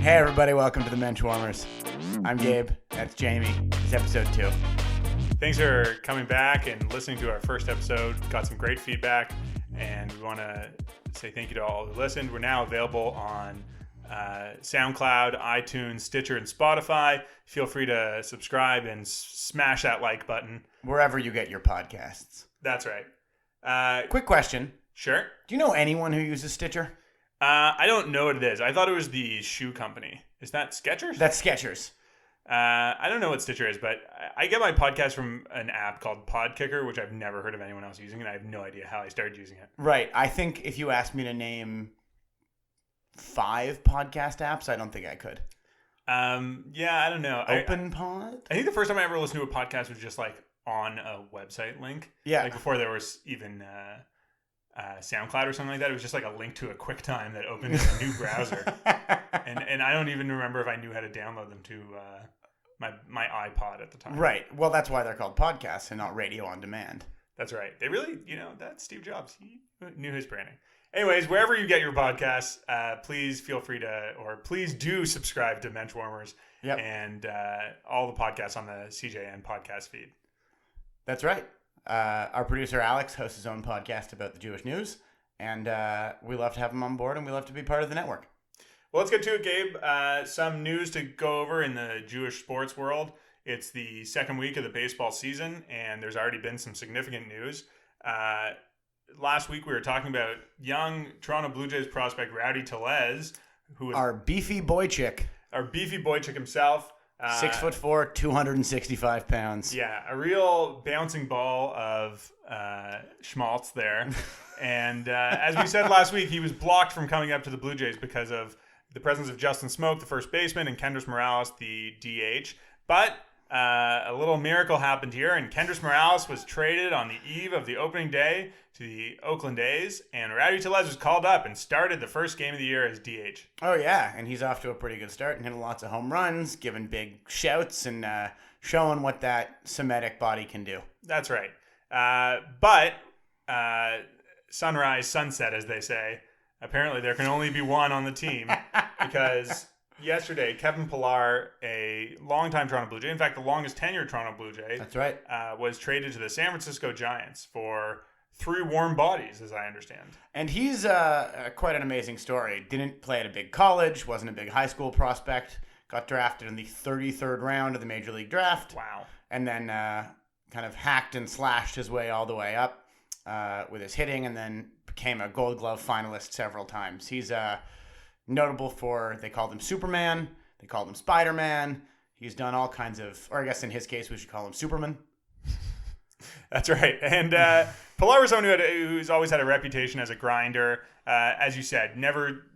Hey everybody, welcome to the Menschwarmers. I'm Gabe, that's Jamie. It's episode 2. Thanks for coming back and listening to our first episode. Got some great feedback, and we want to say thank you to all who listened. We're now available on SoundCloud, iTunes, Stitcher, and Spotify. Feel free to subscribe and smash that like button. Wherever you get your podcasts. That's right. Quick question. Sure. Do you know anyone who uses Stitcher? I don't know what it is. I thought it was the shoe company. Is that Skechers? That's Skechers. I don't know what Stitcher is, but I get my podcast from an app called Podkicker, which I've never heard of anyone else using, and I have no idea how I started using it. Right. I think if you asked me to name 5 podcast apps, I don't think I could. Yeah, I don't know. OpenPod? I think the first time I ever listened to a podcast was just like on a website link. Yeah. Like before there was even SoundCloud or something like that. It was just like a link to a QuickTime that opened in a new browser. And I don't even remember if I knew how to download them to my iPod at the time. Right. Well, that's why they're called podcasts and not radio on demand. That's right. They really, that's Steve Jobs. He knew his branding. Anyways, wherever you get your podcasts, please feel free to, or please do subscribe to Menschwarmers and all the podcasts on the CJN podcast feed. That's right. Our producer Alex hosts his own podcast about the Jewish news, and we love to have him on board, and we love to be part of the network. Well, let's get to it, Gabe. Some news to go over in the Jewish sports world. It's the second week of the baseball season, and there's already been some significant news. Last week, we were talking about young Toronto Blue Jays prospect Rowdy Tellez, who was our beefy boy chick himself. 6'4", 265 pounds. Yeah, a real bouncing ball of schmaltz there. And as we said last week, he was blocked from coming up to the Blue Jays because of the presence of Justin Smoak, the first baseman, and Kendrys Morales, the DH. But a little miracle happened here, and Kendrys Morales was traded on the eve of the opening day to the Oakland A's, and Rowdy Tellez was called up and started the first game of the year as DH. Oh, yeah, and he's off to a pretty good start and hitting lots of home runs, giving big shouts, and showing what that Semitic body can do. That's right. But sunrise, sunset, as they say, apparently there can only be one on the team because yesterday, Kevin Pillar, a longtime Toronto Blue Jay, in fact, the longest tenured Toronto Blue Jay, that's right, was traded to the San Francisco Giants for 3 warm bodies, as I understand. And he's quite an amazing story. Didn't play at a big college, wasn't a big high school prospect, got drafted in the 33rd round of the Major League Draft. Wow. And then kind of hacked and slashed his way all the way up with his hitting, and then became a Gold Glove finalist several times. He's notable for, they called him Superman, they called him Spider-Man. He's done all kinds of, or I guess in his case we should call him Superman. That's right. And Pulver was someone who's always had a reputation as a grinder. As you said, never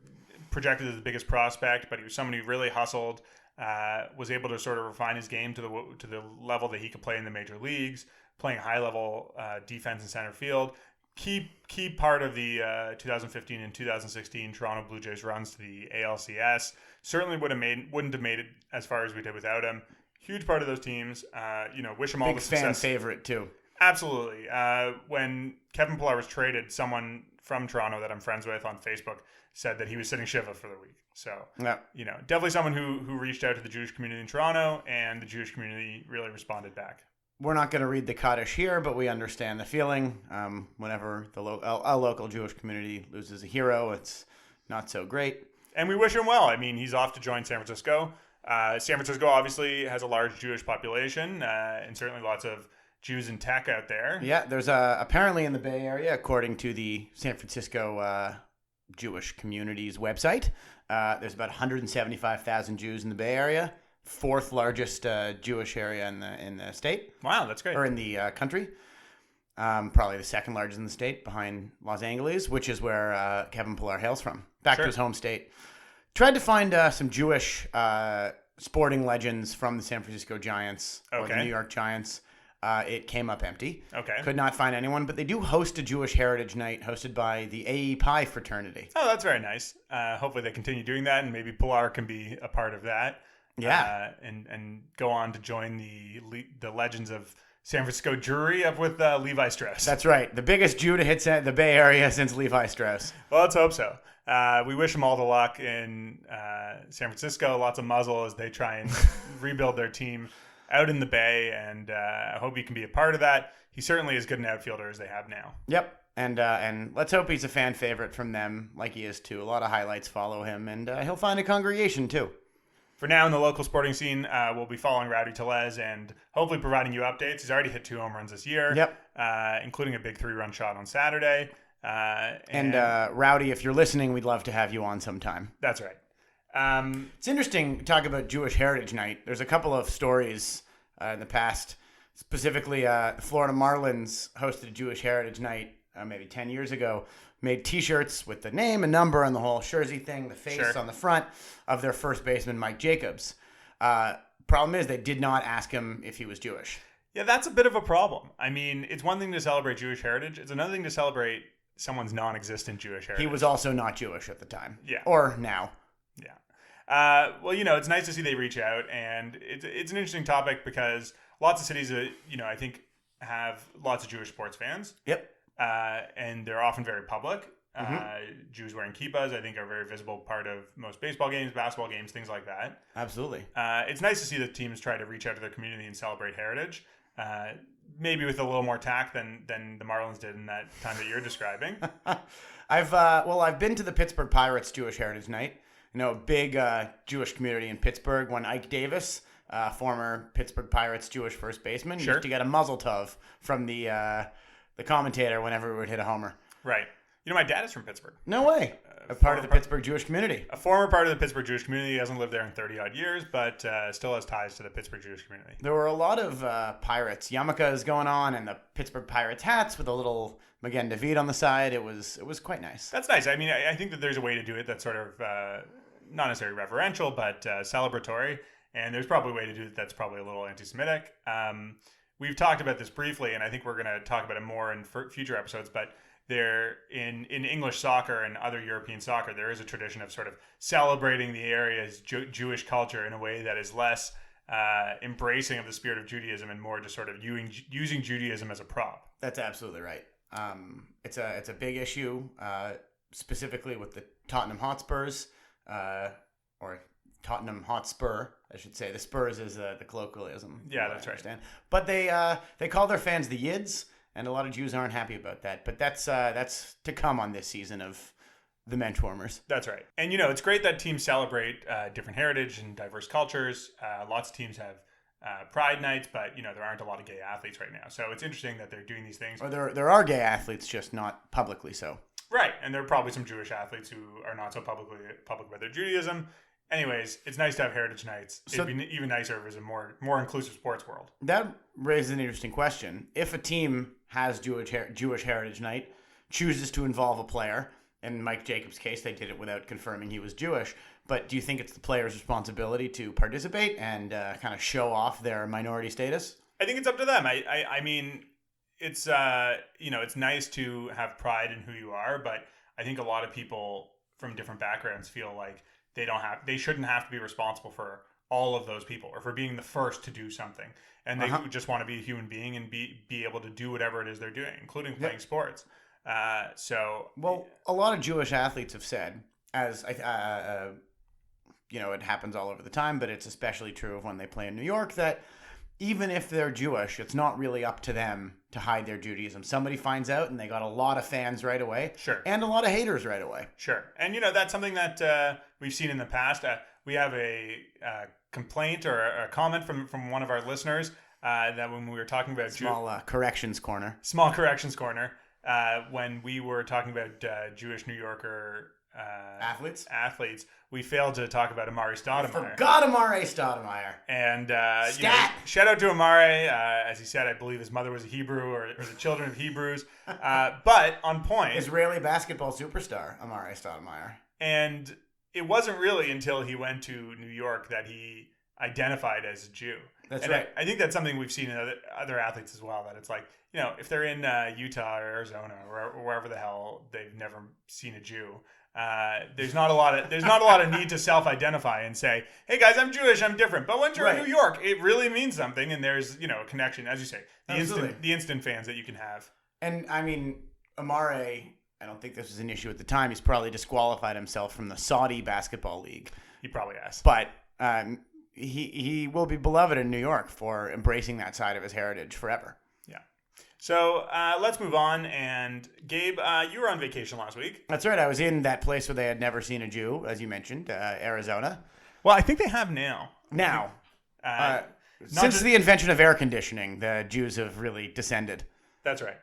projected as the biggest prospect, but he was someone who really hustled, was able to sort of refine his game to the level that he could play in the major leagues, playing high-level defense in center field. Key part of the 2015 and 2016 Toronto Blue Jays runs to the ALCS. Certainly wouldn't have made it as far as we did without him. Huge part of those teams. Wish him all the success. Big fan favorite too. Absolutely. When Kevin Pillar was traded, someone from Toronto that I'm friends with on Facebook said that he was sitting Shiva for the week. So, definitely someone who reached out to the Jewish community in Toronto, and the Jewish community really responded back. We're not going to read the Kaddish here, but we understand the feeling. Whenever a local Jewish community loses a hero, it's not so great. And we wish him well. I mean, he's off to join San Francisco. San Francisco obviously has a large Jewish population, and certainly lots of Jews in tech out there. Yeah, there's apparently in the Bay Area, according to the San Francisco Jewish community's website, there's about 175,000 Jews in the Bay Area. 4th largest Jewish area in the state. Wow, that's great. Or in the country. Probably the 2nd largest in the state, behind Los Angeles, which is where Kevin Pillar hails from. Back to his home state. Tried to find some Jewish sporting legends from the San Francisco Giants or the New York Giants. It came up empty. Okay. Could not find anyone, but they do host a Jewish Heritage Night hosted by the AE Pi fraternity. Oh, that's very nice. Hopefully they continue doing that, and maybe Pillar can be a part of that. Yeah. And go on to join the legends of San Francisco Jewry up with Levi Strauss. That's right. The biggest Jew to hit the Bay Area since Levi Strauss. Well, let's hope so. We wish them all the luck in San Francisco. Lots of muzzle as they try and rebuild their team out in the Bay, and I hope he can be a part of that. He certainly is good an outfielder as they have now. Yep. And let's hope he's a fan favorite from them, like he is too. A lot of highlights follow him, and he'll find a congregation too. For now, in the local sporting scene, we'll be following Rowdy Tellez and hopefully providing you updates. He's already hit 2 home runs this year, including a big 3-run shot on Saturday. And Rowdy, if you're listening, we'd love to have you on sometime. That's right. It's interesting to talk about Jewish Heritage Night. There's a couple of stories in the past. Specifically, the Florida Marlins hosted a Jewish Heritage Night maybe 10 years ago. Made T-shirts with the name and number and the whole jersey thing, the face on the front of their first baseman, Mike Jacobs. Problem is they did not ask him if he was Jewish. Yeah, that's a bit of a problem. I mean, it's one thing to celebrate Jewish heritage. It's another thing to celebrate someone's non-existent Jewish heritage. He was also not Jewish at the time. Yeah. Or now. Yeah. Well, it's nice to see they reach out, and it's an interesting topic because lots of cities, I think, have lots of Jewish sports fans. Yep. And they're often very public. Jews wearing kippahs, I think, are a very visible part of most baseball games, basketball games, things like that. Absolutely. It's nice to see the teams try to reach out to their community and celebrate heritage. Maybe with a little more tact than the Marlins did in that time that you're describing. I've been to the Pittsburgh Pirates Jewish Heritage Night. A big Jewish community in Pittsburgh. When Ike Davis, former Pittsburgh Pirates Jewish first baseman, used to get a muzzle tov from the commentator whenever we would hit a homer. Right. My dad is from Pittsburgh. No way. A part of the Pittsburgh Jewish community. A former part of the Pittsburgh Jewish community. He hasn't lived there in 30-odd years, but still has ties to the Pittsburgh Jewish community. There were a lot of Pirates yarmulkes going on and the Pittsburgh Pirates hats with a little Magen David on the side. It was quite nice. That's nice. I mean, I think that there's a way to do it that's sort of not necessarily reverential, but celebratory. And there's probably a way to do it that's probably a little anti-Semitic. We've talked about this briefly, and I think we're going to talk about it more in future episodes, but there in English soccer and other European soccer, there is a tradition of sort of celebrating the area's Jewish culture in a way that is less embracing of the spirit of Judaism and more just sort of using Judaism as a prop. That's absolutely right. It's a big issue, specifically with the Tottenham Hotspurs, or Tottenham Hotspur, I should say. The Spurs is the colloquialism. Yeah, that's right. But they call their fans the Yids. And a lot of Jews aren't happy about that. But that's to come on this season of the Menschwarmers. That's right. And, it's great that teams celebrate different heritage and diverse cultures. Lots of teams have pride nights, but, there aren't a lot of gay athletes right now. So it's interesting that they're doing these things. Or there are gay athletes, just not publicly so. Right. And there are probably some Jewish athletes who are not so public about their Judaism. Anyways, it's nice to have heritage nights. It'd be even nicer if it was a more inclusive sports world. That raises an interesting question. If a team has Jewish Heritage Night, chooses to involve a player, in Mike Jacobs' case, they did it without confirming he was Jewish, but do you think it's the player's responsibility to participate and kind of show off their minority status? I think it's up to them. I mean, it's it's nice to have pride in who you are, but I think a lot of people from different backgrounds feel like they shouldn't have to be responsible for all of those people or for being the first to do something. And they just want to be a human being and be able to do whatever it is they're doing, including playing sports. A lot of Jewish athletes have said, as it happens all over the time, but it's especially true of when they play in New York, that even if they're Jewish, it's not really up to them to hide their Judaism. Somebody finds out and they got a lot of fans right away. Sure. And a lot of haters right away. Sure. And, that's something that we've seen in the past. We have a complaint or a comment from one of our listeners that when we were talking about... Small corrections corner. Small corrections corner. When we were talking about Jewish New Yorker... athletes, we failed to talk about Amari Stoudemire. I forgot Amari Stoudemire. And shout out to Amari. As he said, I believe his mother was a Hebrew or the children of Hebrews. But on point, Israeli basketball superstar Amari Stoudemire. And it wasn't really until he went to New York that he identified as a Jew. That's right. I think that's something we've seen in other athletes as well. That it's like, if they're in Utah or Arizona or wherever the hell they've never seen a Jew. There's not a lot of need to self-identify and say, hey guys, I'm Jewish, I'm different. But once you're in New York, it really means something, and there's a connection, as you say, the instant fans that you can have. And I mean, Amare, I don't think this was an issue at the time. He's probably disqualified himself from the Saudi basketball league. He probably has. But he will be beloved in New York for embracing that side of his heritage forever. Yeah. So let's move on. And Gabe, you were on vacation last week. That's right. I was in that place where they had never seen a Jew, as you mentioned, Arizona. Well, I think they have now. Since the invention of air conditioning, the Jews have really descended. That's right.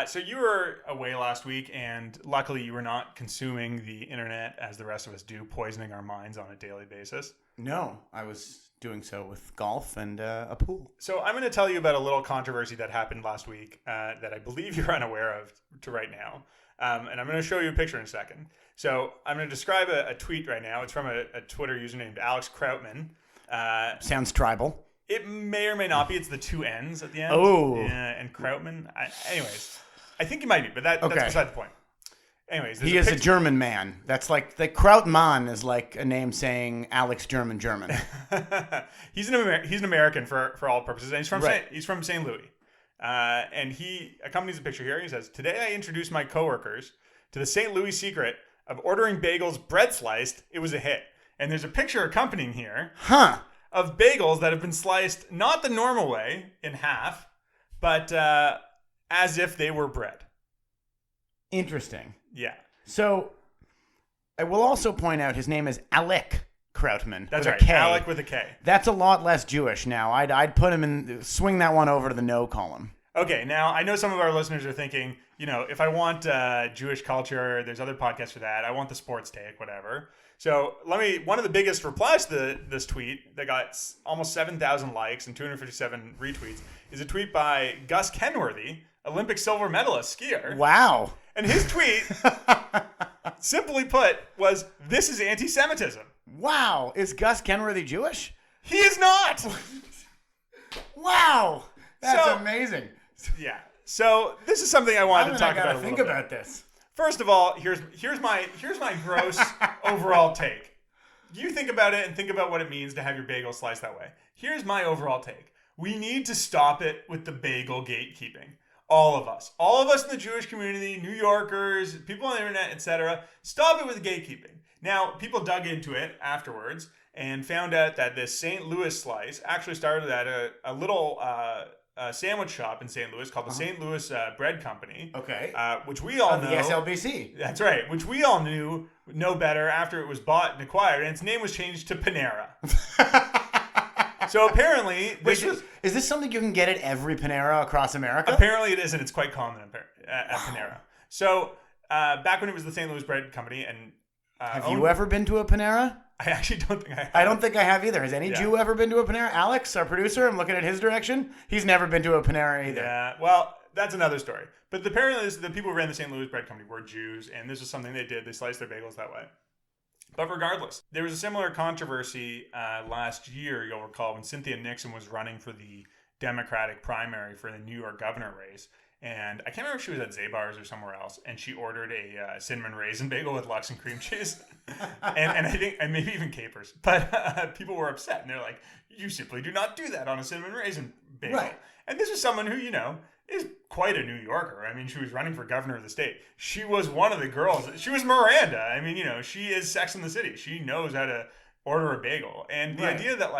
So you were away last week, and luckily you were not consuming the internet as the rest of us do, poisoning our minds on a daily basis. No, I was doing so with golf and a pool. So I'm going to tell you about a little controversy that happened last week that I believe you're unaware of to right now. And I'm going to show you a picture in a second. So I'm going to describe a tweet right now. It's from a Twitter user named Alex Krautman. Sounds tribal. It may or may not be. It's the two N's at the end. Oh. Yeah, and Krautman. Anyways, I think he might be, but that's beside the point. Anyways, he is a German man. That's like the Krautmann is like a name saying Alex German. He's an American for all purposes, and Right. he's from St. Louis. And he accompanies a picture here. He says, "Today I introduced my coworkers to the St. Louis secret of ordering bagels bread sliced. It was a hit." And there's a picture accompanying here. Of bagels that have been sliced not the normal way in half, but as if they were bread. Interesting. Yeah. So I will also point out his name is Alec Krautman. That's with right. A K. Alec with a K. That's a lot less Jewish now. I'd put him in, swing that one over to the no column. Okay, now I know some of our listeners are thinking, if I want Jewish culture, there's other podcasts for that. I want the sports take, whatever. So one of the biggest replies to this tweet that got almost 7,000 likes and 257 retweets is a tweet by Gus Kenworthy, Olympic silver medalist skier. Wow. And his tweet, simply put, was, "This is anti-Semitism." Wow. Is Gus Kenworthy Jewish? He is not. Wow. That's amazing. Yeah. So this is something I wanted to talk about a little think bit. about this. First of all, here's my gross overall take. You think about it and think about what it means to have your bagel sliced that way. Here's my overall take. We need to stop it with the bagel gatekeeping. All of us in the Jewish community, New Yorkers, people on the internet, etc. Stop it with the gatekeeping. Now, people dug into it afterwards and found out that this St. Louis slice actually started at a little sandwich shop in St. Louis called the St. Louis Bread Company. Okay. Which we all know. The SLBC. That's right. Which we all know better after it was bought and acquired, and its name was changed to Panera. So apparently, is this something you can get at every Panera across America? Apparently it is, and it's quite common at Panera. So back when it was the St. Louis Bread Company, and have you ever been to a Panera? I actually don't think I have. I don't think I have either. Has any Jew ever been to a Panera? Alex, our producer, I'm looking at his direction. He's never been to a Panera either. Yeah, well, that's another story. But apparently the people who ran the St. Louis Bread Company were Jews, and this is something they did. They sliced their bagels that way. But regardless, there was a similar controversy last year, you'll recall, when Cynthia Nixon was running for the Democratic primary for the New York governor race. And I can't remember if she was at Zabar's or somewhere else, and she ordered a cinnamon raisin bagel with Lux and cream cheese, and I think, and maybe even capers. But people were upset, and they're like, "You simply do not do that on a cinnamon raisin bagel." Right. And this is someone who is quite a New Yorker. I mean, she was running for governor of the state. She was one of the girls. She was Miranda. I mean, she is Sex and the City. She knows how to order a bagel, and the idea that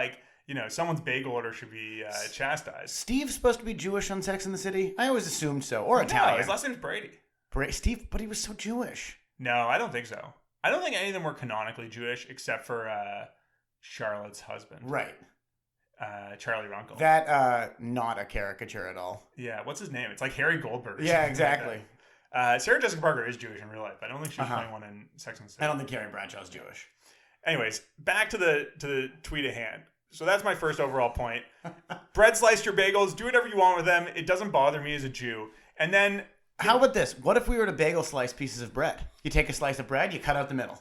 someone's bagel order should be chastised. Steve's supposed to be Jewish on Sex and the City? I always assumed so. Or Italian. No, his last name's Brady. Steve, but he was so Jewish. No, I don't think so. I don't think any of them were canonically Jewish except for Charlotte's husband. Right. Charlie Runkle. That, not a caricature at all. Yeah, what's his name? It's like Harry Goldberg. Yeah, exactly. Sarah Jessica Parker is Jewish in real life. I don't think she was playing one in Sex and the City. I don't think Carrie Bradshaw's Jewish. Anyways, back to the tweet at hand. So that's my first overall point. Bread sliced your bagels. Do whatever you want with them. It doesn't bother me as a Jew. And then... How about this? What if we were to bagel slice pieces of bread? You take a slice of bread, you cut out the middle.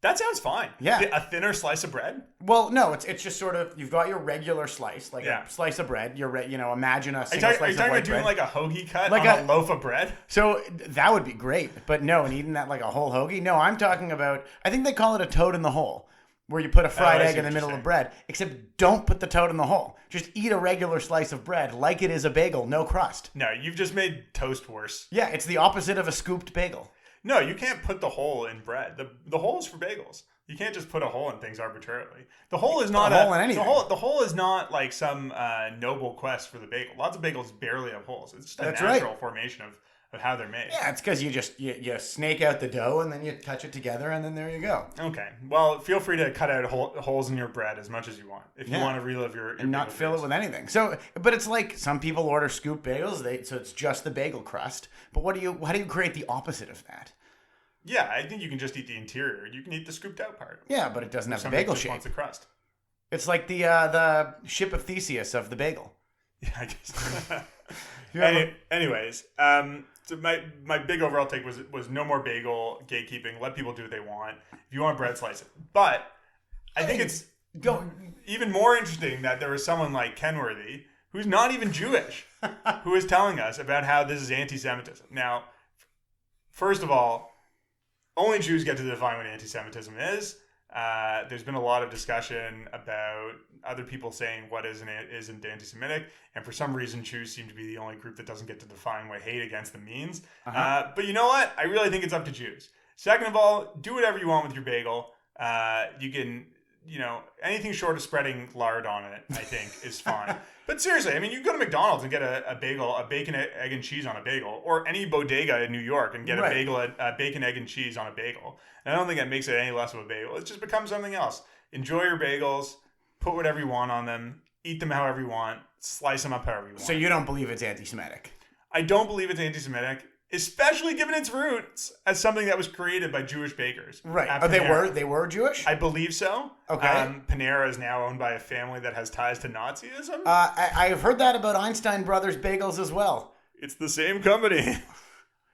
That sounds fine. Yeah. A thinner slice of bread? Well, no, it's just sort of, you've got your regular slice, like a slice of bread. Imagine a single slice of white bread. Are you talking about doing like a hoagie cut like on a loaf of bread? So that would be great. But no, and eating that like a whole hoagie? No, I'm talking about, I think they call it a toad in the hole, where you put a fried egg in the middle of bread. Except don't put the toad in the hole. Just eat a regular slice of bread like it is a bagel, no crust. No, you've just made toast worse. Yeah, it's the opposite of a scooped bagel. No, you can't put the hole in bread. The hole is for bagels. You can't just put a hole in things arbitrarily. The hole is not a hole in anything. The hole is not like some noble quest for the bagel. Lots of bagels barely have holes. It's just a That's natural formation of how they're made. Yeah, it's because you snake out the dough and then you touch it together and then there you go. Okay. Well, feel free to cut out holes in your bread as much as you want if you want to relive your and not fill it with anything. So, but it's like some people order scoop bagels. So it's just the bagel crust. But how do you create the opposite of that? Yeah, I think you can just eat the interior. You can eat the scooped out part. Yeah, but it doesn't have the Somebody bagel just shape. wants the crust. It's like the ship of Theseus of the bagel. Yeah, I guess. Anyways, so my big overall take was no more bagel gatekeeping. Let people do what they want. If you want bread, slice it. But I think it's even more interesting that there was someone like Kenworthy, who's not even Jewish, who is telling us about how this is anti-Semitism. Now, first of all, only Jews get to define what anti-Semitism is. There's been a lot of discussion about other people saying what isn't anti-Semitic, and for some reason, Jews seem to be the only group that doesn't get to define what hate against them means. But you know what? I really think it's up to Jews. Second of all, do whatever you want with your bagel. You can, anything short of spreading lard on it, I think, is fine. But seriously, I mean, you can go to McDonald's and get a bagel, a bacon, egg, and cheese on a bagel, or any bodega in New York and get a bagel, a bacon, egg, and cheese on a bagel. And I don't think that makes it any less of a bagel. It just becomes something else. Enjoy your bagels. Put whatever you want on them. Eat them however you want. Slice them up however you want. So you don't believe it's anti-Semitic? I don't believe it's anti-Semitic, especially given its roots as something that was created by Jewish bakers. Right. They were Jewish? I believe so. Okay. Panera is now owned by a family that has ties to Nazism. I've heard that about Einstein Brothers bagels as well. It's the same company.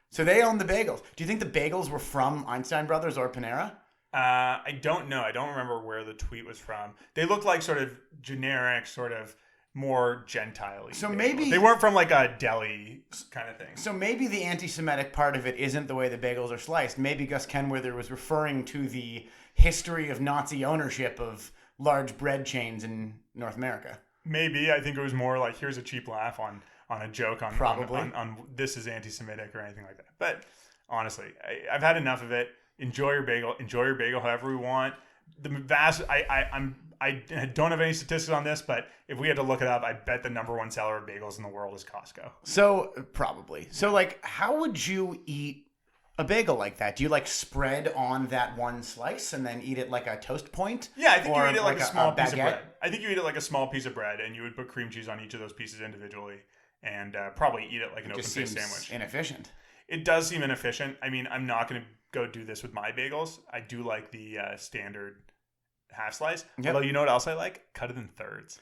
So they own the bagels. Do you think the bagels were from Einstein Brothers or Panera? I don't know. I don't remember where the tweet was from. They look like sort of generic, sort of more Gentile-y. So bagels. maybe they weren't from like a deli kind of thing. So maybe the anti-Semitic part of it isn't the way the bagels are sliced. Maybe Gus Kenworthy was referring to the history of Nazi ownership of large bread chains in North America. Maybe. I think it was more like, here's a cheap laugh on a joke on this is anti-Semitic or anything like that. But honestly, I've had enough of it. Enjoy your bagel however we want. I don't have any statistics on this, but if we had to look it up, I bet the number one seller of bagels in the world is Costco. So probably. So like, how would you eat a bagel like that? Do you like spread on that one slice and then eat it like a toast point? Yeah, I think you eat it like a small piece of baguette? bread. I think you eat it like a small piece of bread, and you would put cream cheese on each of those pieces individually, and probably eat it like an open-faced sandwich. Inefficient. It does seem inefficient. I mean, I'm not going to go do this with my bagels. I do like the standard half slice. Yep. Although, you know what else I like? Cut it in thirds.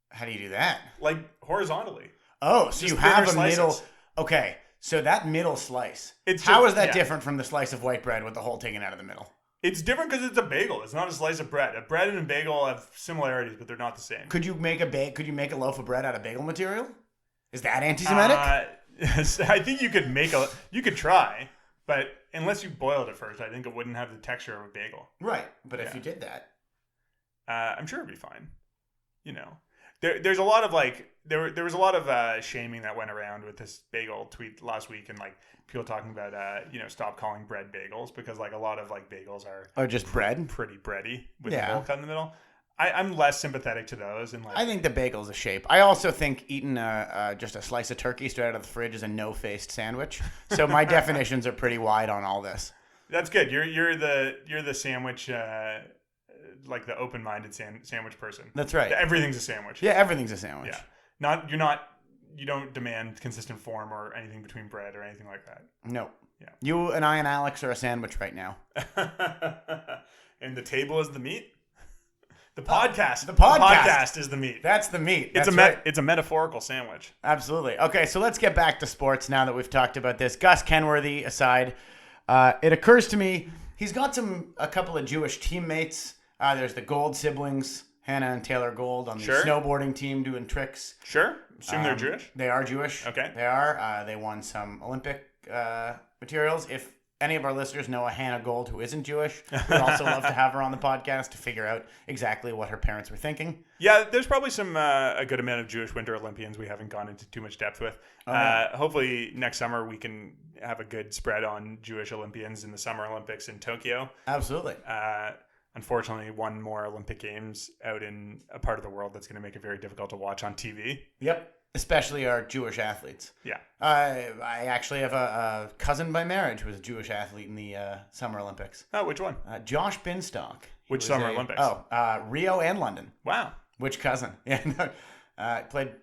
How do you do that? Like horizontally. Oh, so you have a middle. Okay, so that middle slice. How is that different from the slice of white bread with the hole taken out of the middle? It's different because it's a bagel. It's not a slice of bread. A bread and a bagel have similarities, but they're not the same. Could you make a loaf of bread out of bagel material? Is that anti-Semitic? I think you could try, but unless you boiled it first, I think it wouldn't have the texture of a bagel. Right, but if you did that, I'm sure it'd be fine. There's a lot of there was a lot of shaming that went around with this bagel tweet last week, and like people talking about stop calling bread bagels because like a lot of like bagels are just bread, pretty bready with the hole cut in the middle. I'm less sympathetic to those, and I think the bagel's a shape. I also think eating just a slice of turkey straight out of the fridge is a no-faced sandwich. So my definitions are pretty wide on all this. That's good. You're the sandwich, like the open-minded sandwich person. That's right. Everything's a sandwich. Yeah, everything's a sandwich. Yeah, you don't demand consistent form or anything between bread or anything like that. No. Yeah. You and I and Alex are a sandwich right now. And the table is the meat. The podcast. The podcast is the meat. That's the meat. It's a metaphorical sandwich. Absolutely. Okay, so let's get back to sports now that we've talked about this. Gus Kenworthy aside, it occurs to me he's got a couple of Jewish teammates. There's the Gold siblings, Hannah and Taylor Gold, on the snowboarding team doing tricks. Sure. Assume they're Jewish. They are Jewish. Okay. They are. They won some Olympic materials. If any of our listeners know a Hannah Gold who isn't Jewish, we'd also love to have her on the podcast to figure out exactly what her parents were thinking. Yeah, there's probably a good amount of Jewish Winter Olympians we haven't gone into too much depth with. Hopefully next summer we can have a good spread on Jewish Olympians in the Summer Olympics in Tokyo. Absolutely. Unfortunately, one more Olympic Games out in a part of the world that's going to make it very difficult to watch on TV. Yep. Especially our Jewish athletes. Yeah. I actually have a cousin by marriage who was a Jewish athlete in the Summer Olympics. Oh, which one? Josh Binstock. Which Summer Olympics? Rio and London. Wow. Which cousin? Yeah. Played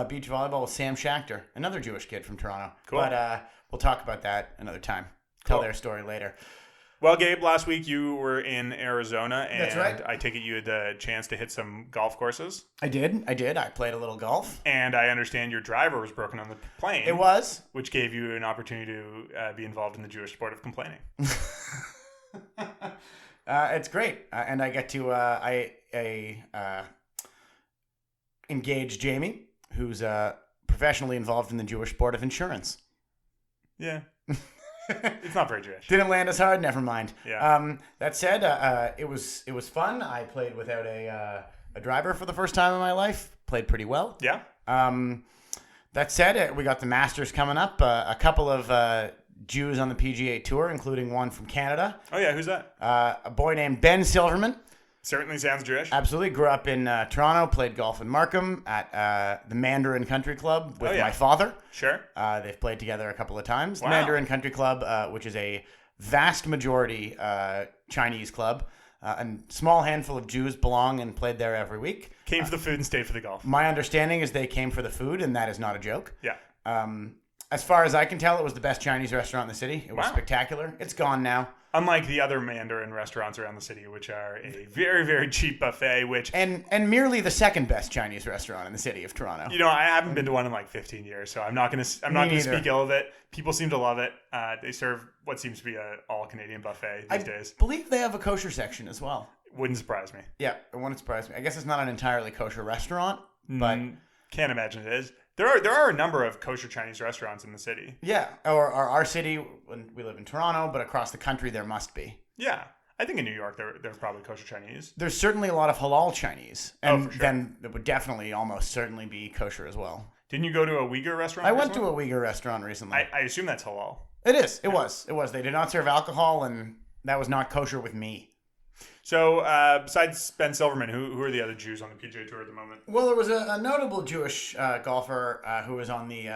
beach volleyball with Sam Schachter, another Jewish kid from Toronto. Cool. But we'll talk about that another time. Tell their story later. Well, Gabe, last week you were in Arizona, and That's right. I take it you had the chance to hit some golf courses. I did. I played a little golf. And I understand your driver was broken on the plane. It was. Which gave you an opportunity to be involved in the Jewish sport of complaining. It's great. And I get to engage Jamie, who's professionally involved in the Jewish sport of insurance. Yeah. It's not very Jewish. Didn't land as hard. Never mind. Yeah. That said, it was fun. I played without a driver for the first time in my life. Played pretty well. Yeah. That said, we got the Masters coming up. A couple of Jews on the PGA Tour, including one from Canada. Oh yeah, who's that? A boy named Ben Silverman. Certainly sounds Jewish. Absolutely. Grew up in Toronto. Played golf in Markham at the Mandarin Country Club with my father. Sure. They've played together a couple of times. Wow. The Mandarin Country Club, which is a vast majority Chinese club. A small handful of Jews belong and played there every week. Came for the food and stayed for the golf. My understanding is they came for the food, and that is not a joke. Yeah. As far as I can tell, it was the best Chinese restaurant in the city. It was spectacular. It's gone now. Unlike the other Mandarin restaurants around the city, which are a very, very cheap buffet, and merely the second best Chinese restaurant in the city of Toronto. You know, I haven't been to one in like 15 years, so I'm not gonna speak ill of it. People seem to love it. They serve what seems to be an all Canadian buffet these days. I believe they have a kosher section as well. Wouldn't surprise me. Yeah, it wouldn't surprise me. I guess it's not an entirely kosher restaurant, but can't imagine it is. There are a number of kosher Chinese restaurants in the city. Yeah, or our city, when we live in Toronto, but across the country there must be. Yeah, I think in New York there's probably kosher Chinese. There's certainly a lot of halal Chinese, and for sure. then it would definitely almost certainly be kosher as well. Didn't you go to a Uyghur restaurant? I went to a Uyghur restaurant recently. I assume that's halal. It is. It was. They did not serve alcohol, and that was not kosher with me. So, besides Ben Silverman, who are the other Jews on the PGA Tour at the moment? Well, there was a notable Jewish golfer who was on the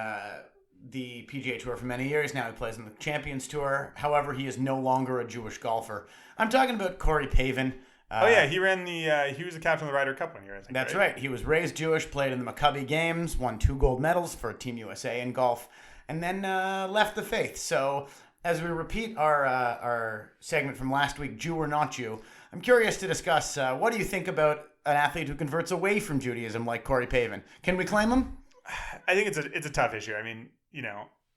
PGA Tour for many years. Now he plays on the Champions Tour. However, he is no longer a Jewish golfer. I'm talking about Corey Pavin. He ran he was the captain of the Ryder Cup one year, I think. That's right. He was raised Jewish, played in the Maccabi Games, won 2 gold medals for Team USA in golf, and then left the faith. So, as we repeat our segment from last week, Jew or not Jew, I'm curious to discuss what do you think about an athlete who converts away from Judaism like Corey Pavin? Can we claim him? I think it's a tough issue. I mean,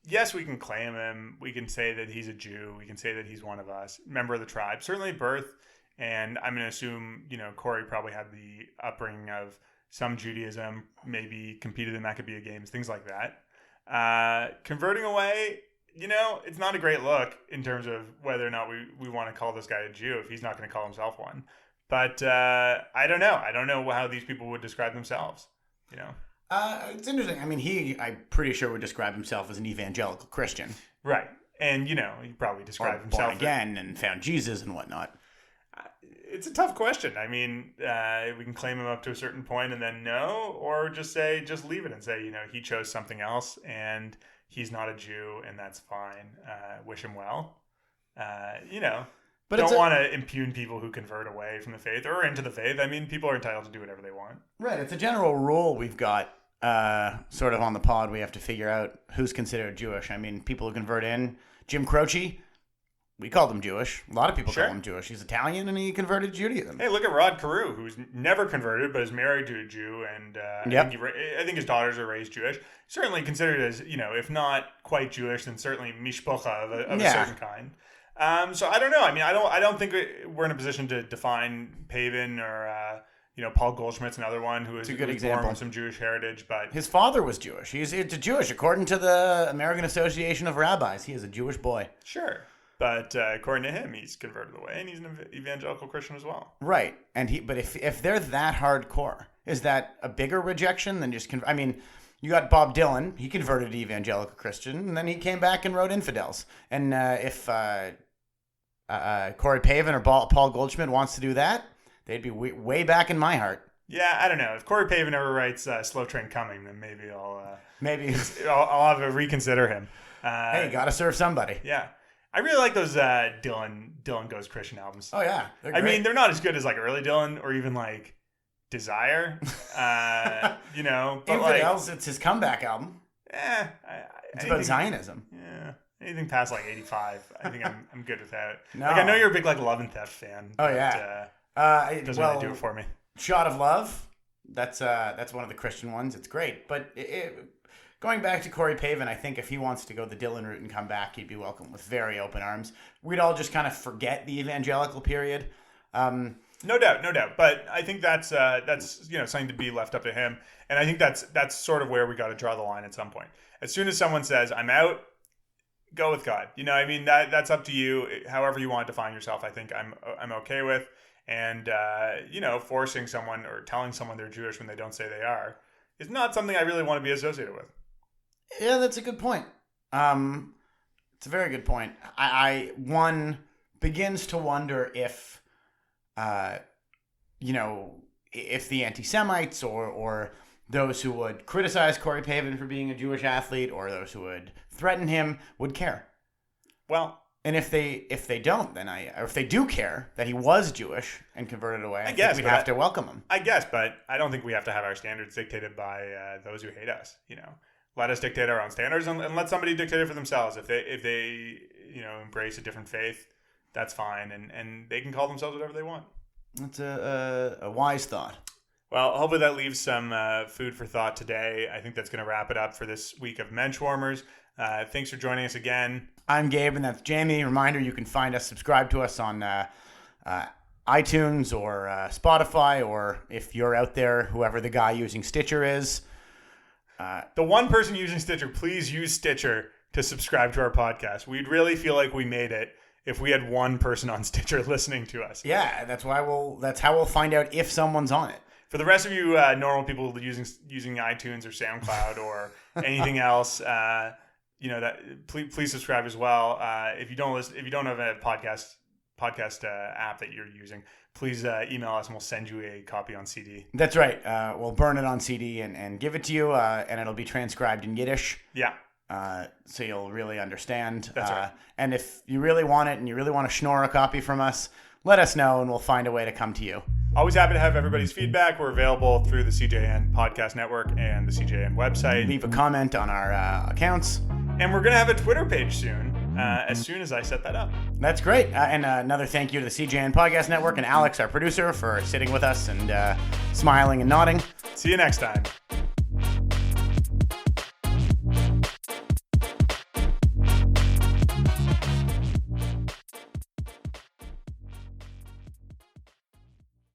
yes, we can claim him. We can say that he's a Jew. We can say that he's one of us, member of the tribe. Certainly birth, and I'm going to assume, Corey probably had the upbringing of some Judaism, maybe competed in Maccabi Games, things like that. Converting away, it's not a great look in terms of whether or not we want to call this guy a Jew if he's not going to call himself one. But I don't know. I don't know how these people would describe themselves, It's interesting. I mean, I'm pretty sure would describe himself as an evangelical Christian. Right. And, he probably described himself born again and found Jesus and whatnot. It's a tough question. I mean, we can claim him up to a certain point and then no, or just leave it and say, he chose something else and he's not a Jew and that's fine. Wish him well. But don't want to impugn people who convert away from the faith or into the faith. I mean, people are entitled to do whatever they want. Right. It's a general rule we've got sort of on the pod. We have to figure out who's considered Jewish. I mean, people who convert in. Jim Croce, we called him Jewish. A lot of people call him Jewish. He's Italian and he converted to Judaism. Hey, look at Rod Carew, who's never converted but is married to a Jew. And I think his daughters are raised Jewish. Certainly considered as, if not quite Jewish, then certainly mishpocha of a certain kind. So I don't know. I mean, I don't think we're in a position to define Pavin or Paul Goldschmidt's another one who is born with some Jewish heritage, but his father was Jewish. He's Jewish according to the American Association of Rabbis. He is a Jewish boy. Sure. But according to him, he's converted away, and he's an evangelical Christian as well. Right. But if they're that hardcore, is that a bigger rejection than just... I mean, you got Bob Dylan. He converted to evangelical Christian, and then he came back and wrote Infidels. And if Corey Pavin or Paul Goldschmidt wants to do that, they'd be way back in my heart. Yeah, I don't know. If Corey Pavin ever writes Slow Train Coming, then maybe I'll have to reconsider him. Hey, gotta serve somebody. Yeah. I really like those Dylan Goes Christian albums. Oh, yeah. I mean, they're not as good as like early Dylan or even like Desire. You know. But Infidels, it's his comeback album. It's about Zionism. Yeah. Anything past like 85, I think I'm good with that. No. Like I know you're a big like Love and Theft fan. Oh, yeah. It doesn't really do it for me. Shot of Love. That's one of the Christian ones. It's great. But going back to Corey Pavin, I think if he wants to go the Dylan route and come back, he'd be welcome with very open arms. We'd all just kind of forget the evangelical period. No doubt. But I think that's something to be left up to him. And I think that's sort of where we got to draw the line at some point. As soon as someone says, I'm out, go with God. You know, I mean, that's up to you. However you want to define yourself, I think I'm okay with. And, forcing someone or telling someone they're Jewish when they don't say they are is not something I really want to be associated with. Yeah, that's a good point. It's a very good point. One begins to wonder if, if the anti-Semites or those who would criticize Corey Pavin for being a Jewish athlete or those who would threaten him would care. Well, and if they don't, then or if they do care that he was Jewish and converted away, I guess we'd have to welcome him. I guess, but I don't think we have to have our standards dictated by those who hate us. You know, let us dictate our own standards and let somebody dictate it for themselves. If they embrace a different faith, that's fine, and they can call themselves whatever they want. That's a wise thought. Well, hopefully that leaves some food for thought today. I think that's going to wrap it up for this week of Menschwarmers. Thanks for joining us again. I'm Gabe, and that's Jamie. Reminder, you can find us, subscribe to us on iTunes or Spotify, or if you're out there, whoever the guy using Stitcher is. The one person using Stitcher, please use Stitcher to subscribe to our podcast. We'd really feel like we made it if we had one person on Stitcher listening to us. Yeah, that's how we'll find out if someone's on it. For the rest of you normal people using iTunes or SoundCloud or anything else, please subscribe as well. If you don't have a podcast app that you're using, please email us and we'll send you a copy on CD. That's right. We'll burn it on CD and give it to you, and it'll be transcribed in Yiddish. Yeah. So you'll really understand. That's right. And if you really want it and you really want to schnorr a copy from us, let us know and we'll find a way to come to you. Always happy to have everybody's feedback. We're available through the CJN Podcast Network and the CJN website. Leave a comment on our accounts. And we're going to have a Twitter page soon, as soon as I set that up. That's great. And another thank you to the CJN Podcast Network and Alex, our producer, for sitting with us and smiling and nodding. See you next time.